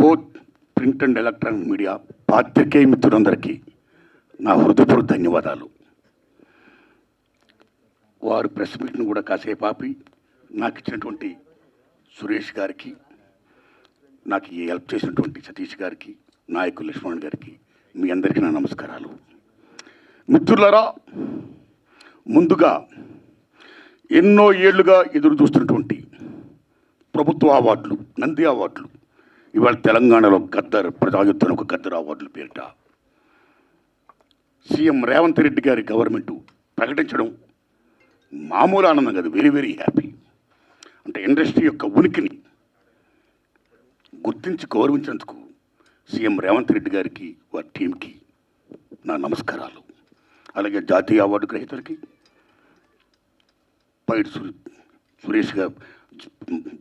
Both print and electronic media పాత్రికేయ మిత్రులందరికీ నా హృదయపూర్వక ధన్యవాదాలు. వారు ప్రెస్ మీట్ను కూడా కాసేపు ఆపి నాకు ఇచ్చినటువంటి సురేష్ గారికి, నాకు ఈ హెల్ప్ చేసినటువంటి సతీష్ గారికి, నాయకులు లక్ష్మణ్ గారికి, మీ అందరికీ నా నమస్కారాలు. మిత్రులారా, ముందుగా ఎన్నో ఏళ్లుగా ఎదురు చూస్తున్నటువంటి ప్రభుత్వ అవార్డులు, నంది అవార్డులు, ఇవాళ తెలంగాణలో గద్దర్ ప్రజాయుద్ధం ఒక గద్దర్ అవార్డులు పేరిట సీఎం రేవంత్ రెడ్డి గారి గవర్నమెంటు ప్రకటించడం మామూలు ఆనందం కాదు, వెరీ వెరీ హ్యాపీ. అంటే ఇండస్ట్రీ యొక్క ఉనికిని గుర్తించి గౌరవించినందుకు సీఎం రేవంత్ రెడ్డి గారికి, వారి టీంకి నా నమస్కారాలు. అలాగే జాతీయ అవార్డు గ్రహీతలకి, పైడి సురేష్ గారు,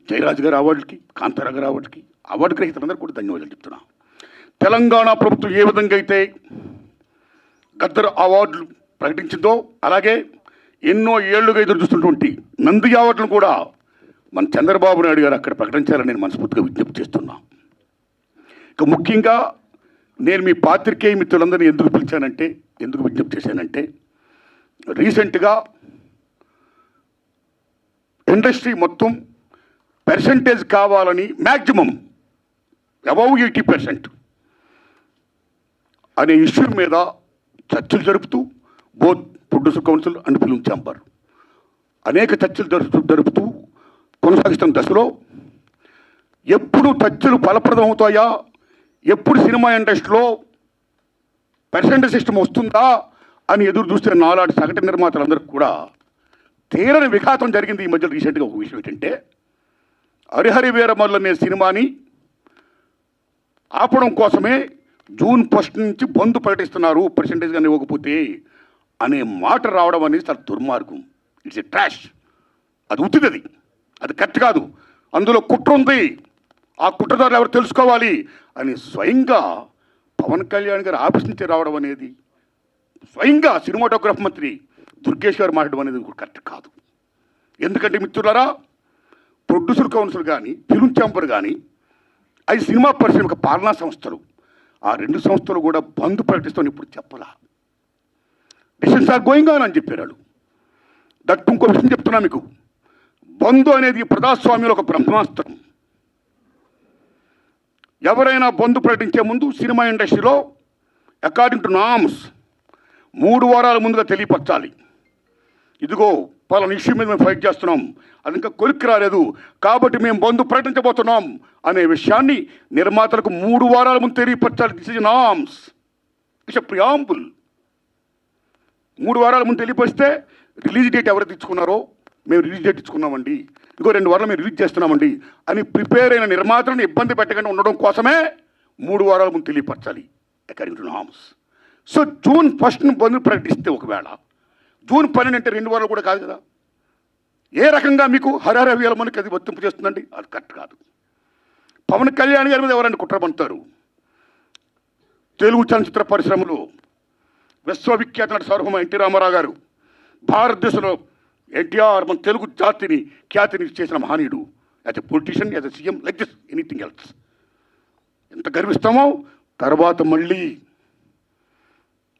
జయరాజ్ గారి అవార్డుకి, కాంతారా గారి అవార్డుకి, అవార్డు గ్రహీతలందరూ కూడా ధన్యవాదాలు చెప్తున్నా. తెలంగాణ ప్రభుత్వం ఏ విధంగా అయితే గద్దర్ అవార్డులు ప్రకటించిందో, అలాగే ఎన్నో ఏళ్లుగా ఎదురు చూస్తున్నటువంటి నంది అవార్డులను కూడా మన చంద్రబాబు నాయుడు గారు అక్కడ ప్రకటించాలని నేను మనస్ఫూర్తిగా విజ్ఞప్తి చేస్తున్నా. ఇక ముఖ్యంగా నేను మీ పాత్రికేయ మిత్రులందరినీ ఎందుకు పిలిచానంటే, ఎందుకు విజ్ఞప్తి చేశానంటే, రీసెంట్గా ఇండస్ట్రీ మొత్తం పర్సంటేజ్ కావాలని మ్యాక్సిమం అబౌవ్ 80% అనే ఇష్యూ మీద చర్చలు జరుపుతూ both producer council and film chamber అనేక చర్చలు జరుపుతూ కొనసాగిస్తున్న దశలో ఎప్పుడు చర్చలు ఫలప్రదం అవుతాయా, ఎప్పుడు సినిమా ఇండస్ట్రీలో పర్సంటేజ్ సిస్టమ్ వస్తుందా అని ఎదురు చూస్తే నాలాంటి సగటు నిర్మాతలందరికీ కూడా తీరని విఘాతం జరిగింది. ఈ మధ్య రీసెంట్గా ఒక విషయం ఏంటంటే, హరిహర వీరమల్లు అనే సినిమాని ఆపడం కోసమే జూన్ 1 నుంచి బంద్ ప్రకటిస్తున్నారు, పర్సంటేజ్ కానీ ఇవ్వకపోతే అనే మాట రావడం అనేది చాలా దుర్మార్గం. It's a trash. అది ఉత్తిది, అది కరెక్ట్ కాదు, అందులో కుట్ర ఉంది, ఆ కుట్రదారులు ఎవరు తెలుసుకోవాలి అని స్వయంగా పవన్ కళ్యాణ్ గారు ఆఫీస్ నుంచి రావడం అనేది, స్వయంగా సినిమాటోగ్రఫీ మంత్రి దుర్గేష్ గారు మాట్లాడడం అనేది కరెక్ట్ కాదు. ఎందుకంటే మిత్రులారా, ప్రొడ్యూసర్ కౌన్సిల్ కానీ, ఫిల్మ్ ఛాంబర్ కానీ, అది సినిమా పరిశ్రమ యొక్క పాలనా సంస్థలు, ఆ రెండు సంస్థలు కూడా బంద్ ప్రకటిస్తామని ఇప్పుడు చెప్పలా. డిసిషన్స్ ఆర్ గోయింగ్ ఆన్ అని చెప్పారు వాళ్ళు. దట్ ఇంకో విషయం చెప్తున్నా మీకు, బంద్ అనేది ప్రజాస్వామ్యంలో ఒక బ్రహ్మాస్త్రం. ఎవరైనా బంద్ ప్రకటించే ముందు సినిమా ఇండస్ట్రీలో అకార్డింగ్ టు నామ్స్ 3 వారాల ముందుగా తెలియపరచాలి. ఇదిగో పలానా ఇష్యూ మీద మేము ఫైట్ చేస్తున్నాం, అది ఇంకా కొలిక్కి రాలేదు కాబట్టి మేము బంద్ ప్రకటించబోతున్నాం అనే విషయాన్ని నిర్మాతలకు 3 వారాల ముందు తెలియపరచాలి. This is norms, it's a preamble. 3 వారాల ముందు తెలియపరిస్తే రిలీజ్ డేట్ ఎవరు తెచ్చుకున్నారో, మేము రిలీజ్ డేట్ ఇచ్చుకున్నామండి, ఇంకో 2 వారాలు మేము రిలీజ్ చేస్తున్నామండి అని ప్రిపేర్ అయిన నిర్మాతలను ఇబ్బంది పెట్టకుండా ఉండడం కోసమే 3 వారాల ముందు తెలియపరచాలి according to norms. So June 1 bandh ప్రకటిస్తే, ఒకవేళ జూన్ 12 అంటే 2 వారాలు కూడా కాదు కదా, ఏ రకంగా మీకు హరిహర వీరమల్లుకి అది వర్తింపు చేస్తుందండి? అది కరెక్ట్ కాదు. పవన్ కళ్యాణ్ గారి మీద ఎవరైనా కుట్ర పండుతారు. తెలుగు చలనచిత్ర పరిశ్రమలో విశ్వవిఖ్యాత నట సార్వభౌమ ఎన్టీ రామారావు గారు, భారతదేశంలో ఎన్టీఆర్ మన తెలుగు జాతిని ఖ్యాతిని చేసిన మహనీయుడు. As a politician, as a CM, like this anything else. ఎంత గర్విస్తామో. తర్వాత మళ్ళీ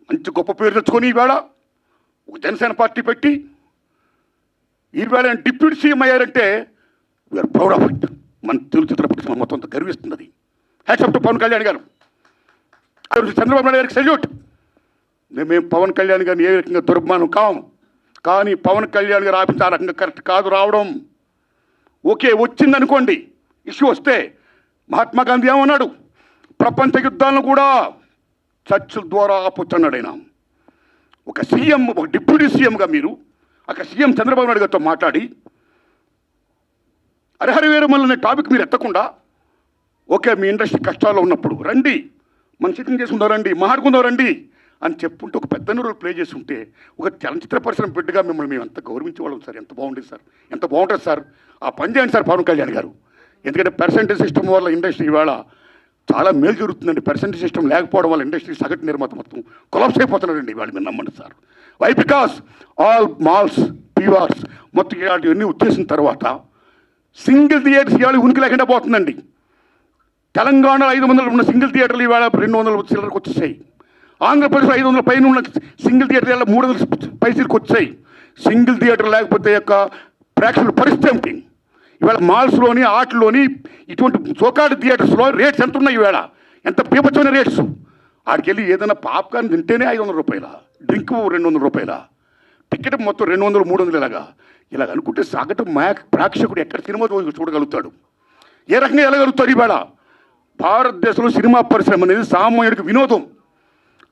మంచి గొప్ప పేరు తెచ్చుకొని ఈవేళ ఒక జనసేన పార్టీ పెట్టి ఈవేళ డిప్యూటీ సీఎం అయ్యారంటే వీఆర్ ప్రౌడ్ ఆఫ్ ఇట్. మన తెలుగు చిత్ర పరిశ్రమ మొత్తం అంతా గర్విస్తున్నది. Hats off to Pavan Kalyan garu. Chandrababu Naidu గారికి సెల్యూట్. మేము పవన్ కళ్యాణ్ గారిని ఏ రకంగా దుర్మానం కాము, కానీ పవన్ కళ్యాణ్ గారు ఆఫీస్ ఆ రకంగా కరెక్ట్ కాదు రావడం. ఓకే, వచ్చిందనుకోండి, ఇష్యూ వస్తే మహాత్మా గాంధీ ఏమన్నాడు, ప్రపంచ యుద్ధాలను కూడా చర్చల ద్వారా ఆపొచ్చన్నాడు ఆయన. ఒక సీఎం, ఒక డిప్యూటీ సీఎంగా మీరు అక్కడ సీఎం చంద్రబాబు నాయుడు గారితో మాట్లాడి హరిహర వీరమల్లు అనే టాపిక్ మీరు ఎత్తకుండా, ఓకే మీ ఇండస్ట్రీ కష్టాల్లో ఉన్నప్పుడు రండి, మన సిట్టింగ్ చేసుకుందాం రండి, మాట్లాడుకుందాం రండి అని చెప్పుకుంటూ ఒక పెద్ద రోల్ ప్లే చేసి ఉంటే, ఒక చలనచిత్ర పరిశ్రమ బిడ్డగా మిమ్మల్ని మేము ఎంత గౌరవించేవాళ్ళం సార్. ఎంత బాగుండేది సార్, ఎంత బాగుంటుంది సార్. ఆ పని చేయండి సార్ పవన్ కళ్యాణ్ గారు. ఎందుకంటే పర్సంటేజ్ సిస్టమ్ వల్ల ఇండస్ట్రీ ఇవాళ చాలా మేలు జరుగుతుందండి. పర్సంటేజ్ సిస్టమ్ లేకపోవడం వల్ల ఇండస్ట్రీ సగటు నిర్మాత మొత్తం కొలాప్స్ అయిపోతున్నారండి ఇవాళ. మీరు నమ్మండి sir. Why? Because all malls, PVRs మొత్తం ఇలాంటివన్నీ వచ్చేసిన తర్వాత సింగిల్ థియేటర్స్ ఇవాళ ఉనికి లేకుండా పోతుందండి. తెలంగాణలో 500 ఉన్న సింగిల్ థియేటర్లు ఇవాళ 200 చిల్లరకు వచ్చేసాయి. ఆంధ్రప్రదేశ్లో 500 పైన ఉన్న సింగిల్ థియేటర్ 300 పైసలకు వచ్చాయి. సింగిల్ థియేటర్ లేకపోతే యొక్క ప్రేక్షకుల పరిస్థితి ఏమిటి? ఇవాళ మాల్స్లోని ఆటల్లోని ఇటువంటి చోకాటి థియేటర్స్లో రేట్స్ ఎంత ఉన్నాయి? ఇవాళ ఎంత పీపచ్చమైన రేట్స్. ఆడికి వెళ్ళి ఏదైనా పాప్కార్న్ తింటేనే 500 రూపాయల, డ్రింక్ 200 రూపాయల, టికెట్ మొత్తం 200, 300 ఇలాగ అనుకుంటే సగటు ప్రేక్షకుడు ఎక్కడ సినిమా చూడగలుగుతాడు? ఏ రకంగా వెళ్ళగలుగుతారు? ఇవాళ భారతదేశంలో సినిమా పరిశ్రమ అనేది సామాన్యుడికి వినోదం.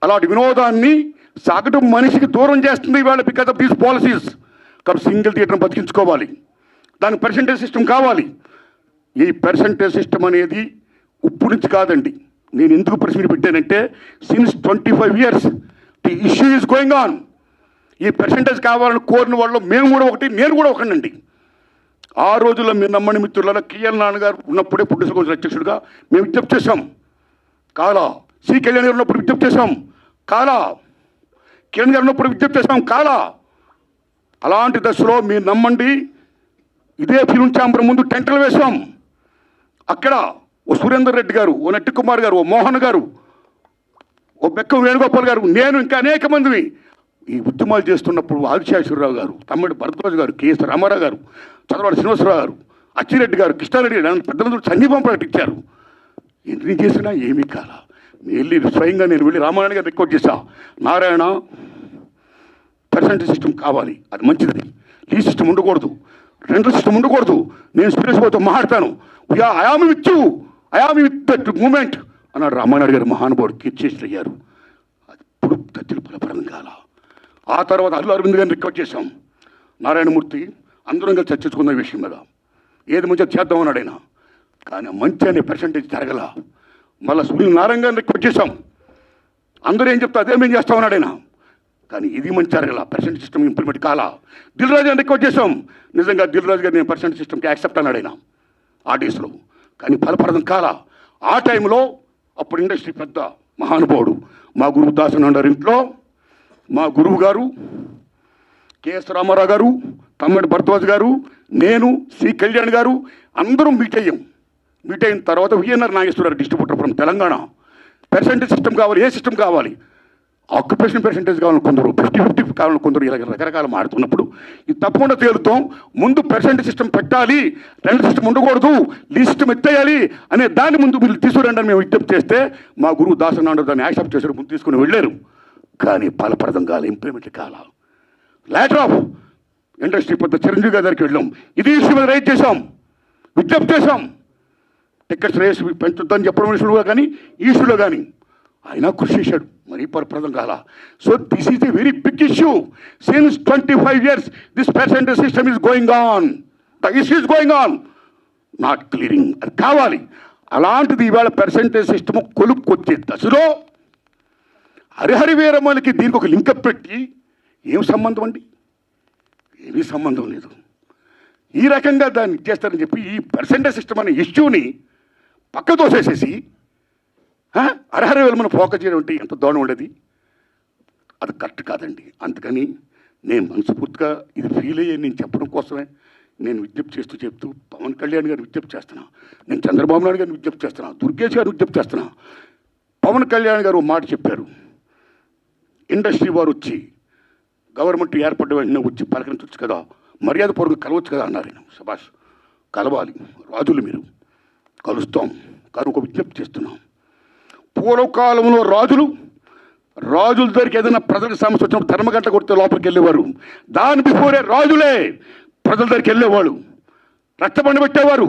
అలాంటి వినోదాన్ని సగటు మనిషికి దూరం చేస్తుంది ఇవాళ బికాస్ ఆఫ్ దీస్ పాలసీస్. కాబట్టి సింగిల్ థియేటర్ని బతికించుకోవాలి, దానికి పర్సంటేజ్ సిస్టమ్ కావాలి. ఈ పర్సంటేజ్ సిస్టమ్ అనేది ఉప్పు నుంచి కాదండి. నేను ఎందుకు ప్రశ్న పెట్టానంటే since 25 years the issue is going on. ఈ పర్సంటేజ్ కావాలని కోరిన వాళ్ళు మేము కూడా ఒకటి, నేను కూడా ఒకనండి. ఆ రోజుల్లో మీరు నమ్మని మిత్రులలో కేఎల్ నాన్నగారు ఉన్నప్పుడే ప్రొడ్యూసర్ కౌన్సిల్ అధ్యక్షుడిగా మేము విజ్ఞప్తి చేశాం. కాలా సి కళ్యాణ్ గారు ఉన్నప్పుడు విజ్ఞప్తి చేశాం. కాలా కిరణ్ గారు ఉన్నప్పుడు విజ్ఞప్తి చేశాం. కాలా అలాంటి దశలో మీరు నమ్మండి, ఇదే ఫిలిం ఛాంబర్ ముందు టెంటలు వేశాం. అక్కడ ఓ సురేందర్ రెడ్డి గారు, ఓ నట్టి కుమార్ గారు, ఓ మోహన్ గారు, ఓ బెక్కం వేణుగోపాల్ గారు, నేను ఇంకా అనేక మందిని ఈ ఉద్యమాలు చేస్తున్నప్పుడు ఆదిశేషవరరావు గారు, తమ్ముడు భరద్వాజ్ గారు, కేఎస్ రామారావు గారు, చంద్రబాబు శ్రీనివాసరావు గారు, అచ్చిరెడ్డి గారు, కృష్ణారెడ్డి గారు, పెద్ద మంది సంఘీభం ప్రకటించారు. ఎన్ని చేసినా ఏమీ కాల. వెళ్ళి స్వయంగా నేను వెళ్ళి రామారాయణ గారు రిక్వెస్ట్ చేశా, నారాయణ పర్సంటేజ్ సిస్టమ్ కావాలి, అది మంచిది. ఈ సిస్టమ్ ఉండకూడదు, రెండల్ సిస్టమ్ ఉండకూడదు. నేను సురేష్ బాబుతో మాట్లాడతాను, I am with you, I am with that moment అన్నాడు రామారాయణ గారు. మహానుభావుడు కీర్చేసి అయ్యారు. అది ఇప్పుడు తత్తులు ఫలప్రదం కాల. ఆ తర్వాత అల్లు అరవింద్ గారిని రిక్వెస్ట్ చేశాం. నారాయణమూర్తి అందరం కలిసి చర్చించుకున్న విషయం మీద ఏది మంచిగా చేద్దామన్నాడు ఆయన. కానీ మంచి అనే పర్సంటేజ్ జరగల. మళ్ళీ సునీల్ నారాయణ గారిని రిక్వెస్ట్ చేశాం. అందరూ ఏం చెప్తా అదే మేము చేస్తామన్నాడు ఆయన. కానీ ఇది మంచి జరగల, పర్సెంటేజ్ సిస్టమ్ ఇంప్లిమెంట్ కాలా. దిల్ రాజు గారిని రిక్వెస్ట్ చేశాం. నిజంగా దిల్ రాజు గారు నేను పర్సెంటేజ్ సిస్టమ్కి యాక్సెప్ట్ అన్నాడు ఆయన ఆర్టిస్టులు. కానీ ఫలప్రదం కాలా. ఆ టైంలో అప్పుడు ఇండస్ట్రీ పెద్ద మహానుభావుడు మా గురువు దాసనారాయణ ఇంట్లో మా గురువు గారు కేఎస్ రామారావు గారు, తమ్ముడు భరద్వాజ్ గారు, నేను, సి కళ్యాణ్ గారు అందరం మీట్ అయ్యాం. మీట్ అయిన తర్వాత VNR Nageswararao distributor from Telangana. Percentage system కావాలి, ఏ సిస్టమ్ కావాలి? ఆక్యుపేషన్ పర్సెంటేజ్ కావాలని కొందరు, 50-50 కావాలని కొందరు, ఇలా రకరకాల మాడుతున్నప్పుడు ఇది తప్పకుండా తేలుతాం. ముందు పర్సెంటేజ్ సిస్టమ్ పెట్టాలి, రెండు సిస్టమ్ ఉండకూడదు, లీజ్ సిస్టమ్ ఎత్తేయాలి అనే దాన్ని ముందు మీరు తీసుకురండి అని మేము విజ్ఞప్తి చేస్తే మా గురువు దాసనారాయణ దాన్ని యాక్సెప్ట్ చేశారు, ముందు తీసుకుని వెళ్ళారు. కానీ ఫలప్రదం కాల, ఇంప్లిమెంట్ కాల. లేటర్ ఆఫ్ ఇండస్ట్రీ పెద్ద చిరంజీవి గారి దగ్గరికి వెళ్ళాం. ఇది ఇష్యూ మీద రైజ్ చేశాం, విజ్ఞప్తి చేశాం. టికెట్స్ రేస్ పెంచుద్దని చెప్పడం విషయంలో కానీ ఈ ఇష్యూలో కానీ ఆయన కృషి చేశాడు. మరీ ఫలప్రదం కాల. So this is a very big issue. Since 25 years this percentage system is going on. The issue is going on, not clearing. అది కావాలి. అలాంటిది ఇవాళ పర్సెంటేజ్ సిస్టమ్ కొలుక్కొచ్చే దశలో హరిహరి వీరమ్మలకి దీనికి ఒక లింకప్ పెట్టి ఏం సంబంధం అండి? ఏమీ సంబంధం లేదు. ఈ రకంగా దాన్ని ఇచ్చేస్తారని చెప్పి ఈ పర్సెంటేజ్ సిస్టమ్ అనే ఇష్యూని పక్క తోసేసేసి హరిహరి వీరమ్మను ఫోకస్ చేయడం అంటే ఎంత దూరం ఉండేది? అది కరెక్ట్ కాదండి. అందుకని నేను మనస్ఫూర్తిగా ఇది ఫీల్ అయ్యే నేను చెప్పడం కోసమే నేను విజ్ఞప్తి చెప్తూ పవన్ కళ్యాణ్ గారిని విజ్ఞప్తి చేస్తున్నా, నేను చంద్రబాబు నాయుడు గారిని విజ్ఞప్తి చేస్తున్నా, దుర్గేష్ గారిని విజ్ఞప్తి చేస్తున్నా. పవన్ కళ్యాణ్ గారు మాట చెప్పారు, ఇండస్ట్రీ వారు వచ్చి గవర్నమెంట్ ఏర్పడ్డ వెంటనే వచ్చి పలకరించవచ్చు కదా, మర్యాదపూర్వకంగా కలవచ్చు కదా అన్నారు. శభాష్, కలవాలి రాజులు, మీరు కలుస్తాం. కానీ ఒక విజ్ఞప్తి చేస్తున్నాం. పూర్వకాలంలో రాజుల దగ్గరికి ఏదైనా ప్రజలకు సమస్య వచ్చినప్పుడు ధర్మగంట కొడితే లోపలికి వెళ్ళేవారు. దాని బిఫోరే రాజులే ప్రజల దగ్గరికి వెళ్ళేవాళ్ళు, రచ్చబండ పెట్టేవారు.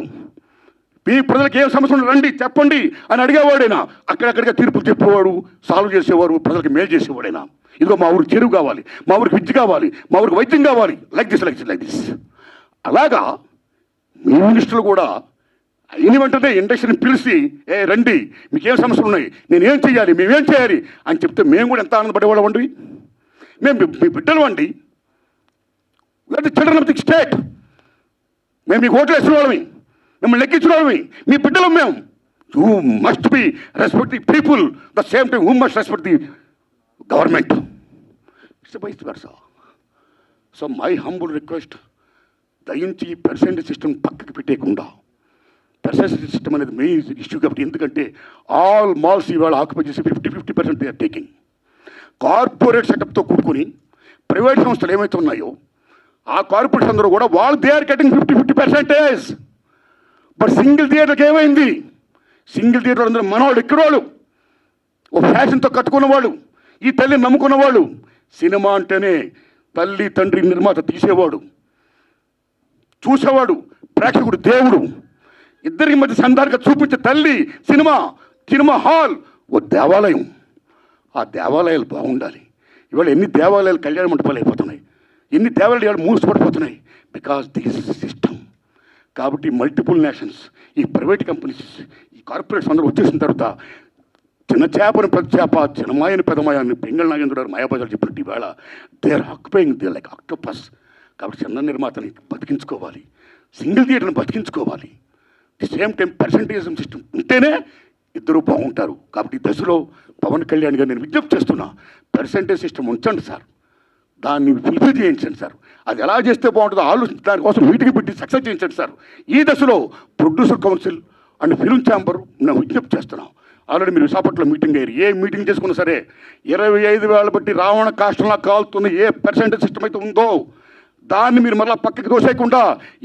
మీ ప్రజలకు ఏం సమస్య ఉంటే రండి చెప్పండి అని అడిగేవాడైనా అక్కడక్కడిగా తీర్పులు చెప్పేవాడు, సాల్వ్ చేసేవారు, ప్రజలకు మేలు చేసేవాడైనా. ఇదిగో మా ఊరికి చెరువు కావాలి, మా ఊరికి విద్య కావాలి, మా ఊరికి వైద్యం కావాలి, లైక్ దిస్. అలాగా మీ మినిస్టర్లు కూడా అయిన వెంటనే ఇండస్ట్రీని పిలిచి రండి, మీకేం సమస్యలు ఉన్నాయి, నేనేం చేయాలి, మేమేం చేయాలి అని చెప్తే మేము కూడా ఎంత ఆనందపడేవాళ్ళం అండి. మేము మీ బిడ్డలు అండి, చిల్డ్రన్ ఆఫ్ ది స్టేట్. మేము మీకు ఓట్లు వేసిన వాళ్ళమి, మిమ్మల్ని లెక్కించిన వాళ్ళమి, మీ బిడ్డలం మేము. You must be respect the people the same time who must respect the government. It's vice versa. So my humble request, దయించి ఈ పర్సెంటేజ్ సిస్టమ్ పక్కకి పెట్టేయకుండా పర్సెంటేజ్ సిస్టమ్ అనేది మెయిన్ ఇష్యూ కాబట్టి. ఎందుకంటే ఆల్ మాల్స్ ఇవాళ ఆక్యుపై చేసి 50% దే ఆర్ టేకింగ్. కార్పొరేట్ సెటప్తో కూడుకుని ప్రైవేట్ సంస్థలు ఏమైతే ఉన్నాయో ఆ కార్పొరేట్స్ అందరూ కూడా వాళ్ళు they are getting 50%. But single థియేటర్కి ఏమైంది? సింగిల్ థియేటర్ అందరూ మనవాళ్ళు, ఇక్కడవాళ్ళు, ఓ ఫ్యాషన్తో కట్టుకున్నవాళ్ళు, ఈ తల్లిని నమ్ముకున్నవాళ్ళు. సినిమా అంటేనే తల్లి తండ్రి నిర్మాత తీసేవాడు, చూసేవాడు, ప్రేక్షకుడు దేవుడు, ఇద్దరికి మధ్య సంధానంగా చూపించే తల్లి సినిమా, సినిమా హాల్ ఓ దేవాలయం. ఆ దేవాలయాలు బాగుండాలి. ఇవాళ ఎన్ని దేవాలయాలు కళ్యాణ మంటపాలు అయిపోతున్నాయి, ఎన్ని దేవాలయాలు మూసిపడిపోతున్నాయి. Because this system. కాబట్టి మల్టిపుల్ నేషన్స్, ఈ ప్రైవేట్ కంపెనీస్, ఈ కార్పొరేట్స్ అందరూ వచ్చేసిన తర్వాత చిన్న చేపని పెద్ద చేప, చిన్నమాయని పెద్దమాయని పెంగళ నాగేంద్ర మాయాబజార్ చెప్పినట్టు ఇవాళ they are occupying they like octopus. కాబట్టి చిన్న నిర్మాతని బతికించుకోవాలి, సింగిల్ థియేటర్ని బతికించుకోవాలి. The same time percentage system ఉంటేనే ఇద్దరు బాగుంటారు. కాబట్టి ఈ దశలో పవన్ కళ్యాణ్ గారు నేను విజ్ఞప్తి చేస్తున్నా, పర్సంటేజ్ సిస్టమ్ ఉంచండి సార్, దాన్ని ఫుల్ఫిల్ చేయించండి సార్. అది ఎలా చేస్తే బాగుంటుందో ఆలోచించి దానికోసం మీటింగ్ పెట్టి సక్సెస్ చేయించండి సార్. ఈ దశలో producer council and film chamber నేను విజ్ఞప్తి చేస్తున్నాం. ఆల్రెడీ మీరు విశాఖపట్నంలో మీటింగ్ అయ్యారు. ఏ మీటింగ్ చేసుకున్నా సరే 25,000 బట్టి రావణ కాష్టంలా కాలుతున్న ఏ పర్సెంటేజ్ సిస్టమ్ అయితే ఉందో దాన్ని మీరు మళ్ళీ పక్కకి దోసేయకుండా,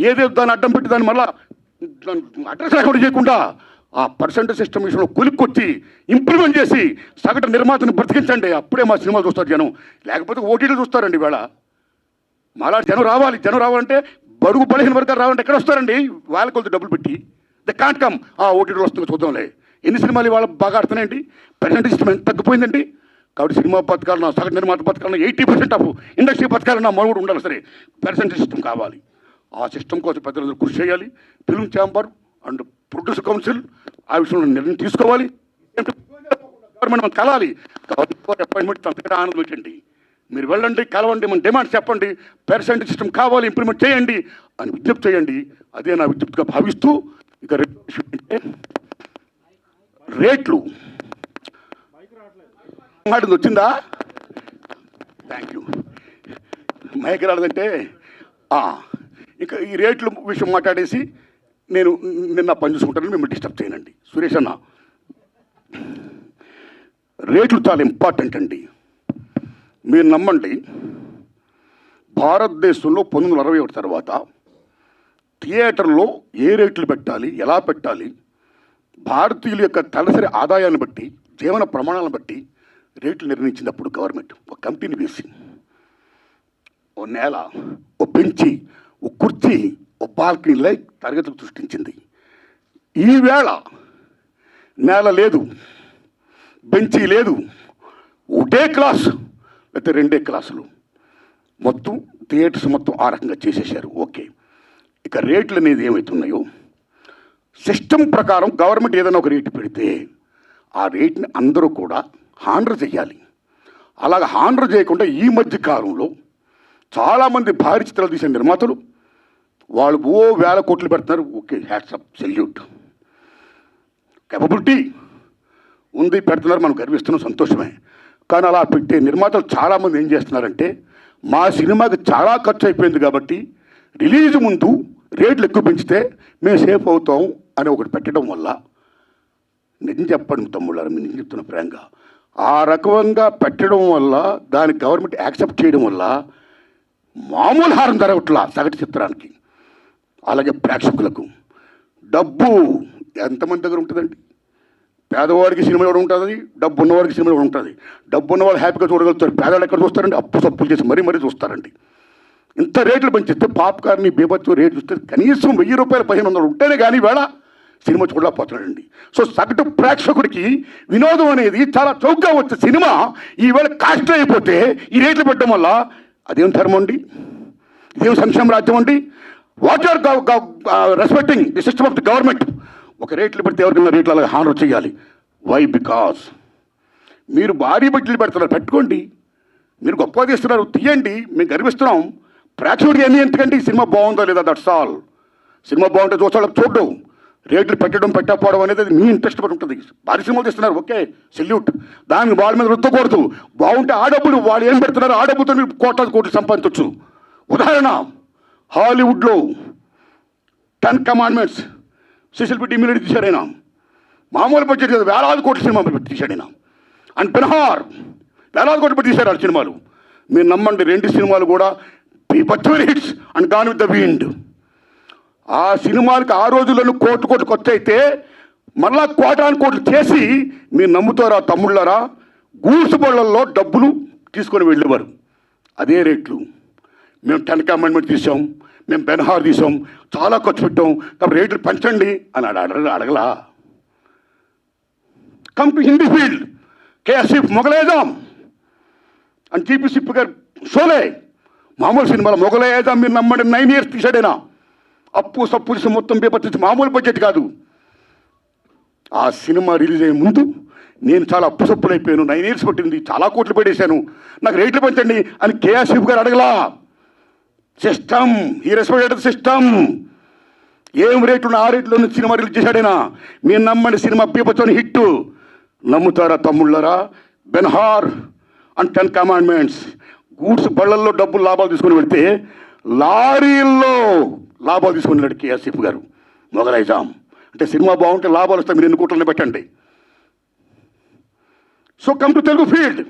ఏదేదో దాన్ని అడ్డం పెట్టి దాన్ని మళ్ళీ అడ్రస్ లేకుండా చేయకుండా ఆ పర్సెంటేజ్ సిస్టమ్ విషయంలో కొలిక్కొచ్చి ఇంప్లిమెంట్ చేసి సగటు నిర్మాతను బ్రతికించండి. అప్పుడే మా సినిమాలు చూస్తారు జనం, లేకపోతే ఓటీలు చూస్తారండి. ఇవాళ మాలా జనం రావాలి. జనం రావాలంటే బడుగు బలహీన వర్గాలు రావాలంటే ఎక్కడ వస్తారండి? వాళ్ళ కొద్ది డబ్బులు పెట్టి ద కాంట్ కమ్. ఆ ఓటీలు వస్తుంది చూద్దాంలే. ఎన్ని సినిమాలు ఇవాళ బాగా ఆడుతున్నాయండి? పర్సెంటేజ్ సిస్టమ్ ఎంత తగ్గిపోయిందండి. కాబట్టి సినిమా పథకాలను, సగటు నిర్మాత పథకాలను 80% ఆఫ్ ఇండస్ట్రీ పథకాలను మనుగడ ఉండాలి. సరే, పర్సెంటేజ్ సిస్టమ్ కావాలి. ఆ సిస్టమ్ కోసం పెద్దలందరూ కృషి చేయాలి. Film chamber and producer council ఆ విషయంలో నిర్ణయం తీసుకోవాలి. గవర్నమెంట్ మనం కలాలి. కాబట్టి అపాయింట్మెంట్ అంతగా ఆనందం పెట్టండి. మీరు వెళ్ళండి, కలవండి, మన డిమాండ్స్ చెప్పండి, పర్సెంటేజ్ సిస్టమ్ కావాలి, ఇంప్లిమెంట్ చేయండి అని విజ్ఞప్తి చేయండి. అదే నా విజ్ఞప్తిగా భావిస్తూ ఇక రేట్లు మాటది వచ్చిందా? Thank you. మైక్ రాలేదంటే ఇంకా ఈ రేట్ల విషయం మాట్లాడేసి నేను నిన్న పని చూసుకుంటానని మిమ్మల్ని డిస్టర్బ్ చేయనండి. సురేష్ అన్న, రేట్లు చాలా ఇంపార్టెంట్ అండి. మీరు నమ్మండి, భారతదేశంలో 1961 తర్వాత థియేటర్లో ఏ రేట్లు పెట్టాలి, ఎలా పెట్టాలి, భారతీయుల యొక్క తలసరి ఆదాయాన్ని బట్టి, జీవన ప్రమాణాలను బట్టి రేట్లు నిర్ణయించినప్పుడు గవర్నమెంట్ ఒక కమిటీని వేసి ఓ నేల, ఓ బెంచి, ఓ కుర్చీ, ఓ బాల్కనీలై తరగతులు సృష్టించింది. ఈవేళ నేల లేదు, బెంచీ లేదు, ఒకటే క్లాసు లేకపోతే 2 క్లాసులు, మొత్తం థియేటర్స్ మొత్తం ఆ రకంగా చేసేసారు. ఓకే, ఇక రేట్లు అనేది ఏమవుతున్నాయో సిస్టమ్ ప్రకారం గవర్నమెంట్ ఏదైనా ఒక రేటు పెడితే ఆ రేట్ని అందరూ కూడా హానర్ చేయాలి. అలాగ హానర్ చేయకుండా ఈ మధ్య కాలంలో చాలామంది భారీ చిత్రాలు తీసే నిర్మాతలు వాళ్ళు ఓ వేల కోట్లు పెడుతున్నారు. ఓకే, హ్యాట్సప్, సెల్యూట్, కేపబిలిటీ ఉంది, పెడుతున్నారు, మనం గర్విస్తున్నాం, సంతోషమే. కానీ అలా పెట్టే నిర్మాతలు చాలామంది ఏం చేస్తున్నారంటే, మా సినిమాకి చాలా ఖర్చు అయిపోయింది కాబట్టి రిలీజ్ ముందు రేట్లు ఎక్కువ పెంచితే మేము సేఫ్ అవుతాం అని ఒకటి పెట్టడం వల్ల, నిజం చెప్పండి తమ్ముళ్ళారు, మీరు నిజం చెప్తున్న ప్రేంగా, ఆ రకంగా పెట్టడం వల్ల, దానికి గవర్నమెంట్ యాక్సెప్ట్ చేయడం వల్ల మామూలు హారం జరగట్లా సగటు చిత్రానికి. అలాగే ప్రేక్షకులకు డబ్బు ఎంతమంది దగ్గర ఉంటుందండి? పేదవాడికి సినిమా కూడా ఉంటుంది, డబ్బు ఉన్నవాడికి సినిమా కూడా ఉంటుంది. డబ్బు ఉన్నవాళ్ళు హ్యాపీగా చూడగలుగుతారు, పేదవాళ్ళు ఎక్కడ చూస్తారండి? అప్పు సప్పులు చేసి మరీ చూస్తారండి. ఇంత రేట్లు పెంచిస్తే పాప్కార్న్, బీభత్సం రేట్లు చూస్తే కనీసం 1000 రూపాయలు 1500 ఉంటేనే కానీ వేళ సినిమా చూడలేకపోతున్నాడండి. సో సగటు ప్రేక్షకుడికి వినోదం అనేది చాలా చౌకగా వచ్చే సినిమా ఈవేళ కాస్ట్ అయిపోతే ఈ రేట్లు పెట్టడం వల్ల అదేం ధర్మం అండి? ఇదేం సంక్షేమ రాజ్యం అండి? What are respecting the system of the government. ఒక రేట్లు పెడితే ఎవరికైనా రేట్లు అలాగే హానర్ చేయాలి. వై? బికాస్ మీరు భారీ బడ్జెట్లు పెడుతున్నారు, పెట్టుకోండి. మీరు గొప్పగా తీస్తున్నారు, తీయండి, మేము గర్విస్తున్నాం. ప్రేక్షకుడికి ఎన్ని ఎందుకంటే సినిమా బాగుందో లేదా, దట్స్ ఆల్. సినిమా బాగుంటే చూస్తాడు, చూడడం. రేట్లు పెట్టడం పెట్టకపోవడం అనేది అది మీ ఇంట్రెస్ట్ పడి ఉంటుంది. భారీ సినిమాలు తీస్తున్నారు, ఓకే, సెల్యూట్. దాన్ని వాళ్ళ మీద రుద్దకూడదు. బాగుంటే ఆ డబ్బులు వాళ్ళు ఏం పెడుతున్నారు, ఆ డబ్బుతో మీరు కోట్లు సంపాదించవచ్చు. ఉదాహరణ, హాలీవుడ్లో 10 కమాండ్మెంట్స్ సిసిల్ పెట్టి ఇమ్మీడియట్ తీశాడు ఆయన. మామూలు బడ్జెట్ కాదు, వేలాది కోట్ల సినిమా పెట్టి తీశాడు ఆయన. అండ్ బెన్హార్ వేలాది కోట్లు పెట్టి తీశారు ఆ సినిమాలు. మీరు నమ్మండి, 2 సినిమాలు కూడా బీభత్సమైన hits. And gone with the wind. ఆ సినిమాలకి ఆ రోజుల్లోనూ కోట్లు ఖర్చు అయితే మళ్ళా కోట్లు చేసి మీరు నమ్ముతారా తమ్ముళ్ళారా, గూడ్స్ బళ్ళల్లో డబ్బులు తీసుకొని వెళ్ళేవారు. అదే రేట్లు. మేము 10 కమాండ్మెంట్ తీసాం, మేము బెన్హార్ తీసాం, చాలా ఖర్చు పెట్టాం, కాబట్టి రేట్లు పెంచండి అని అడగలా. కమ్ టు హిందీ ఫీల్డ్, కేఎస్ఎఫ్ మొగలేజాం అని జీపీ సిప్ గారు షోలే. మామూలు సినిమాలో మొగలేజాం మీరు నమ్మండి 9 years తీసాడేనా. అప్పు సప్పు తీసి మొత్తం పేపర్ మామూలు బడ్జెట్ కాదు. ఆ సినిమా రిలీజ్ అయ్యే ముందు నేను చాలా అప్పు సప్పులు అయిపోయాను, 9 years పట్టింది, చాలా కోట్లు పెట్టేశాను, నాకు రేట్లు పెంచండి అని కేఎస్ఎఫ్ గారు అడగలా. సిస్టమ్, ఈ రెస్పెక్టెడ్ సిస్టమ్. ఏం రేట్లు ఆ రేట్లో సినిమా రిలీజ్ చేశాడైనా. మీరు నమ్మండి, సినిమా బీభత్సమైన హిట్. నమ్ముతారా తమ్ముళ్ళరా. Ben Hur and 10 commandments. గూడ్స్ బళ్ళల్లో డబ్బులు లాభాలు తీసుకుని వెళ్తే లారీల్లో లాభాలు తీసుకుని వెళ్ళాడు కేఎస్ఎఫ్ గారు. మొగలైజాం అంటే సినిమా బాగుంటే లాభాలు వస్తాయి, మీరు 2 కోట్లని పెట్టండి. So come to Telugu field.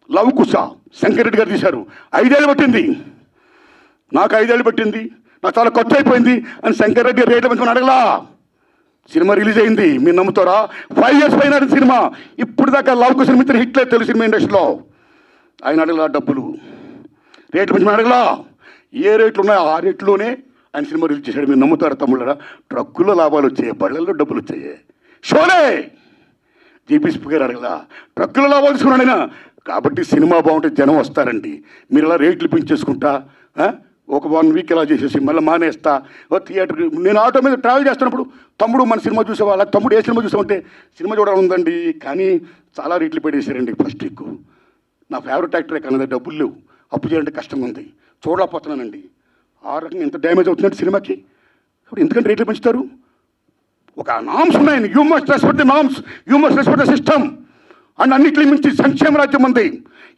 Lava Kusa Shankar Reddy garu తీశారు. 5 ఏళ్ళు పట్టింది, నాకు 5 ఏళ్ళు పట్టింది, నాకు చాలా ఖర్చు అయిపోయింది అని శంకర్ రెడ్డి రేట్లు పెంచుకొని అడగలా. సినిమా రిలీజ్ అయింది, మీరు నమ్ముతారా. 5 years పైన సినిమా. ఇప్పుడు దాకా లవ్ కుశ మిత్ర హిట్లే తెలుగు సినిమా ఇండస్ట్రీలో. ఆయన అడగలా డబ్బులు, రేట్లు పెంచుకొని అడగలా. ఏ రేట్లు ఉన్నాయో ఆ రేట్లోనే ఆయన సినిమా రిలీజ్ చేశాడు. మీరు నమ్ముతారా తమ్ముళ్ళరా. ట్రక్కుల్లో లాభాలు వచ్చాయి, బళ్ళల్లో డబ్బులు వచ్చాయి. షోలే జీపీసీ గారు అడగలా, ట్రక్కుల లాభాలు తీసుకున్నాడు ఆయన. కాబట్టి సినిమా బాగుంటే జనం వస్తారండి. మీరు ఇలా రేట్లు పెంచేసుకుంటా ఒక 1 week ఇలా చేసేసి మళ్ళీ మానేస్తా. థియేటర్ నేను ఆటో మీద ట్రావెల్ చేస్తున్నప్పుడు తమ్ముడు మన సినిమా చూసేవాళ్ళ, తమ్ముడు ఏ సినిమా చూసామంటే సినిమా చూడాలి ఉందండి, కానీ చాలా రేట్లు పెట్టేశారండి ఫస్ట్ వీక్. నా ఫేవరెట్ యాక్టరే కానీ డబ్బులు లేవు, అప్పు చేయాలంటే కష్టంగా ఉంది, చూడలేకపోతున్నానండి. ఆ రకంగా ఎంత డ్యామేజ్ అవుతుందంటే సినిమాకి. ఇప్పుడు ఎందుకంటే రేట్లు పెంచుతారు. ఒక నామ్స్ ఉన్నాయి. You must respect the norms, you must respect the system. And అన్నింటినీ మించి సంక్షేమ రాజ్యం ఉంది.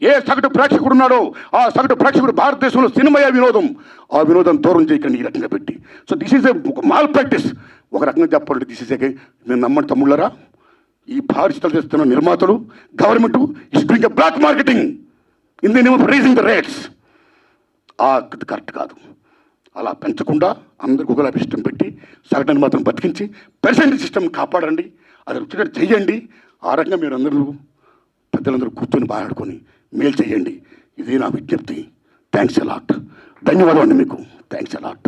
ఏ సగటు ప్రేక్షకుడు ఉన్నాడో ఆ సగటు ప్రేక్షకుడు భారతదేశంలో సినిమాయే వినోదం. ఆ వినోదం దూరం చేయకండి ఈ రకంగా పెట్టి. సో దిస్ ఈజ్ ఒక మాల్ ప్రాక్టీస్. ఒక రకంగా చెప్పాలంటే దిస్ ఈజ్ మేము నమ్మని తమ్ముళ్ళరా, ఈ భారీ చిత్రాలు చేస్తున్న నిర్మాతలు, government is doing a black marketing in the name of raising the rates. Correct కాదు. అలా పెంచకుండా అందరికి ఒకలా సిస్టమ్ పెట్టి సగటుని మాత్రం బతికించి పెర్సెంటేజ్ సిస్టమ్ కాపాడండి. అది వచ్చినట్టు చెయ్యండి. ఆ రకంగా మీరు అందరూ పెద్దలందరూ కూర్చొని మాట్లాడుకొని మేలు చేయండి. ఇది నా విజ్ఞప్తి. Thanks a lot. ధన్యవాదాలు అండి మీకు. Thanks a lot.